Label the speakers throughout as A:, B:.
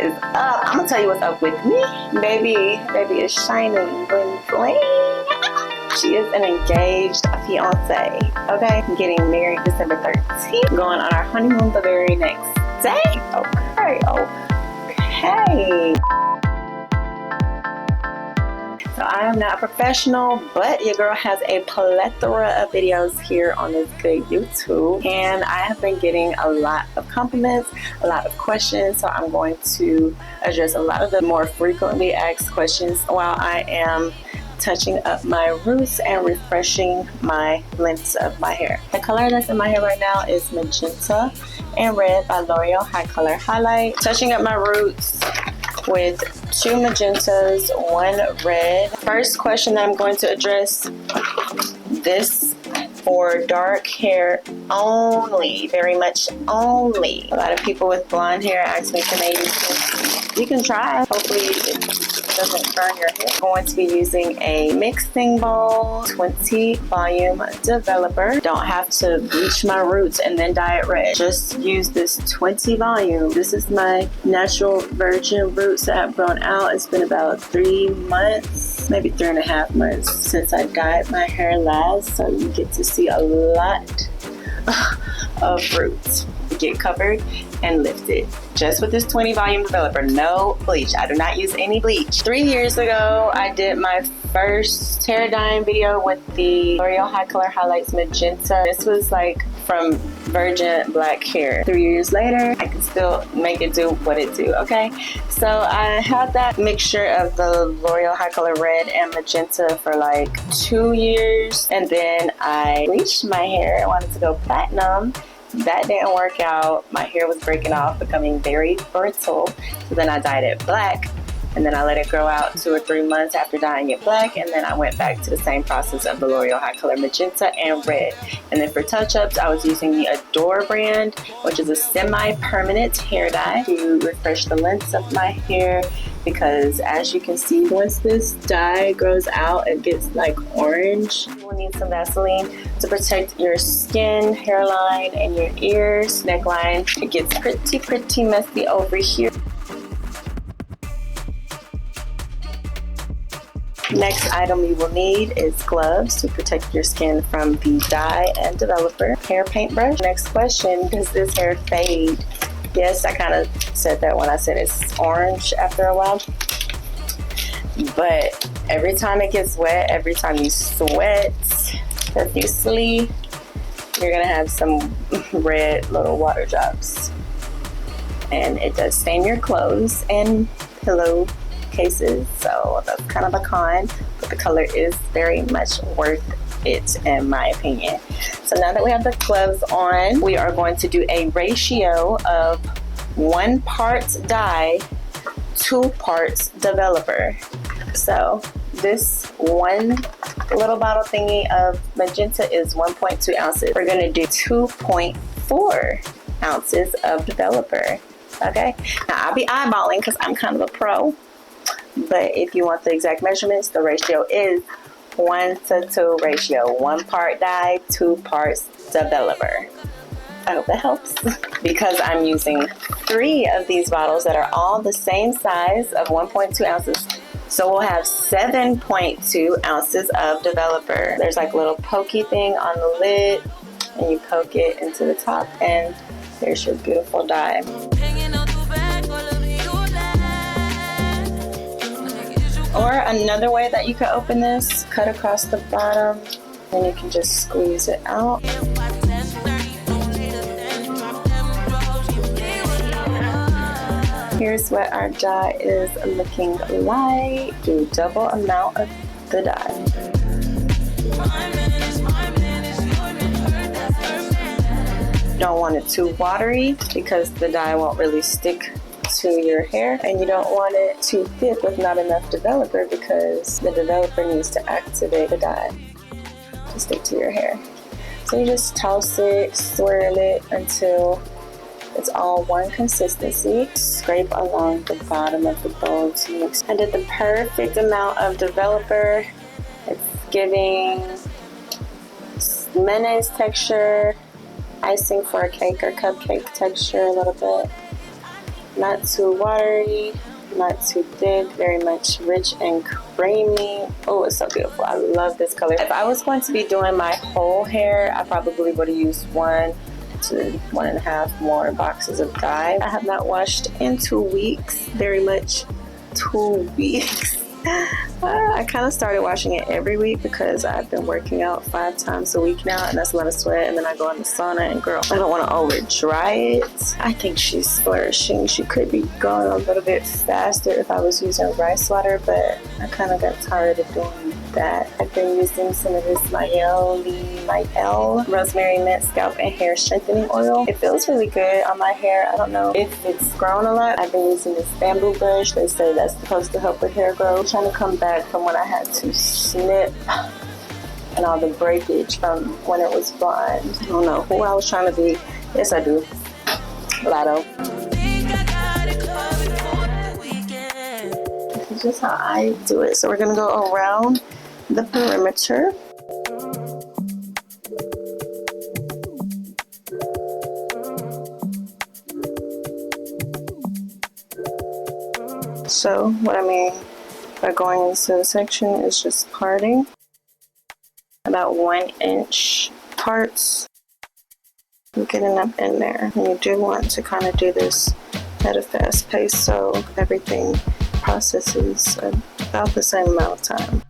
A: What is up? I'm gonna tell you what's up with me. Baby is shining, bling bling. She is an engaged fiance. Okay, getting married December 13th. Going on our honeymoon the very next day. Okay. So I am not a professional, but your girl has a plethora of videos here on this good YouTube, and I have been getting a lot of compliments, a lot of questions, so I'm going to address a lot of the more frequently asked questions while I am touching up my roots and refreshing my lengths of my hair. The color that's in my hair right now is Magenta and Red by L'Oreal HICOLOR Highlight. Touching up my roots with 2 magentas, 1 red. First question that I'm going to address, this for dark hair only, very much only. A lot of people with blonde hair ask me, can I use this? You can try. Hopefully it doesn't burn your hair. I'm going to be using a mixing bowl, 20 volume developer. Don't have to bleach my roots and then dye it red. Just use this 20 volume. This is my natural virgin roots that have grown out. It's been about 3 months, maybe 3.5 months since I dyed my hair last. So you get to see a lot of roots get covered and lifted just with this 20 volume developer. No bleach. I do not use any bleach. 3 years ago I did my first hair dyeing video with the L'Oreal HICOLOR Highlights Magenta. This was like from virgin black hair. 3 years later I can still make it do what it do. Okay, so I had that mixture of the L'Oreal HICOLOR Red and Magenta for like 2 years, and then I bleached my hair. I wanted to go platinum. That didn't work out. My hair was breaking off, becoming very brittle. So then I dyed it black, and then I let it grow out 2 or 3 months after dyeing it black, and then I went back to the same process of the L'Oreal HICOLOR Magenta and Red. And then for touch-ups, I was using the Adore brand, which is a semi-permanent hair dye to refresh the lengths of my hair, because as you can see, once this dye grows out, it gets like orange. You will need some Vaseline to protect your skin, hairline, and your ears, neckline. It gets pretty messy over here. Next item you will need is gloves to protect your skin from the dye and developer. Hair paintbrush. Next question, does this hair fade? Yes, I kind of said that when I said it's orange after a while. But every time it gets wet, every time you sweat profusely, you're going to have some red little water drops. And it does stain your clothes and pillow cases, so that's kind of a con, but the color is very much worth it in my opinion. So now that we have the gloves on, we are going to do a ratio of 1 part dye, 2 parts developer. So this one little bottle thingy of magenta is 1.2 ounces. We're going to do 2.4 ounces of developer. Okay, now I'll be eyeballing because I'm kind of a pro. But if you want the exact measurements, the ratio is 1:2 ratio. 1 part dye, 2 parts developer. I hope that helps. Because I'm using 3 of these bottles that are all the same size of 1.2 ounces. So we'll have 7.2 ounces of developer. There's like a little pokey thing on the lid, and you poke it into the top, and there's your beautiful dye. Or another way that you could open this, cut across the bottom, and you can just squeeze it out. Here's what our dye is looking like. Do double amount of the dye. Don't want it too watery because the dye won't really stick to your hair, and you don't want it too thick with not enough developer because the developer needs to activate the dye to stick to your hair. So you just toss it, swirl it until it's all one consistency. Scrape along the bottom of the bowl to mix. I did the perfect amount of developer. It's giving mayonnaise texture, icing for a cake or cupcake texture a little bit. Not too watery, not too thick, very much rich and creamy. Oh, it's so beautiful. I love this color. If I was going to be doing my whole hair, I probably would have used 1 to 1.5 more boxes of dye. I have not washed in 2 weeks, very much 2 weeks. I kind of started washing it every week because I've been working out 5 times a week now, and that's a lot of sweat. And then I go in the sauna, and girl, I don't want to over dry it. I think she's flourishing. She could be going a little bit faster if I was using rice water, but I kind of got tired of doing that. I've been using some of this Mael Rosemary Mint Scalp and Hair Strengthening Oil. It feels really good on my hair. I don't know if it's grown a lot. I've been using this bamboo brush. They say that's supposed to help with hair growth. I'm trying to come back from when I had to snip and all the breakage from when it was blonde. I don't know who I was trying to be. Yes, I do. Lotto. This is just how I do it. So we're going to go around the perimeter. So what I mean by going into the section is just parting about 1-inch parts and getting up in there. And you do want to kind of do this at a fast pace so everything processes about the same amount of time.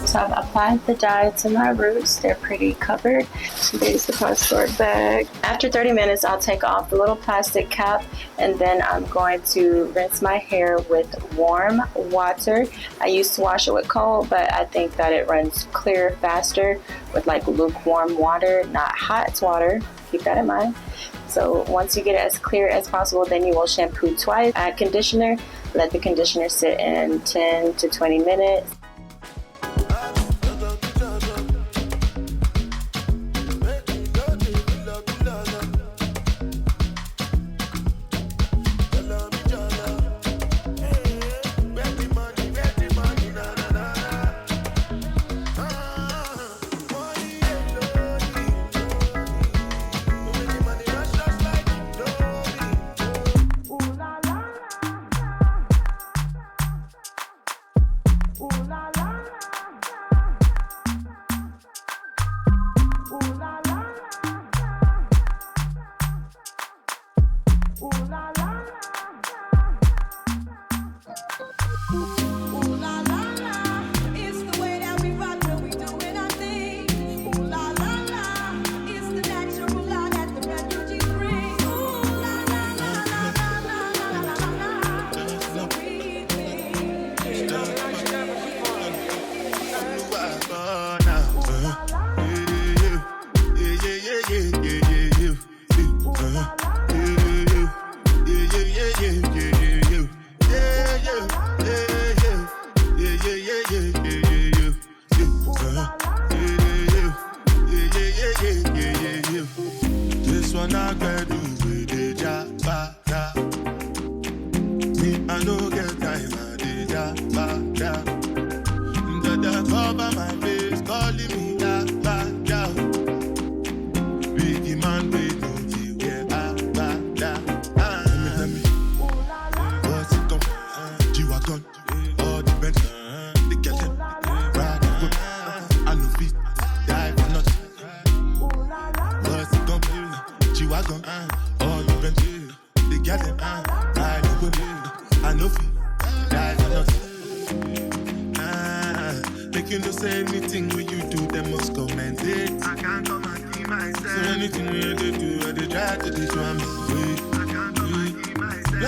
A: So I've applied the dye to my roots. They're pretty covered. There's the passport bag. After 30 minutes, I'll take off the little plastic cap, and then I'm going to rinse my hair with warm water. I used to wash it with cold, but I think that it runs clear faster with like lukewarm water, not hot water. Keep that in mind. So once you get it as clear as possible, then you will shampoo twice. Add conditioner. Let the conditioner sit in 10 to 20 minutes.
B: gone. All the Bentley, they get them. I go I know feel, die for nothing. Make you no say anything when you do, them must commend it. I can't come and see myself. So anything we do, I they try to destroy me. I can't come and see myself.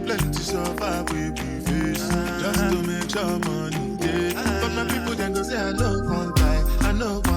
B: Plenty, so far we be face. Just to make sure money, yeah. But my people then go say I know one guy, I know one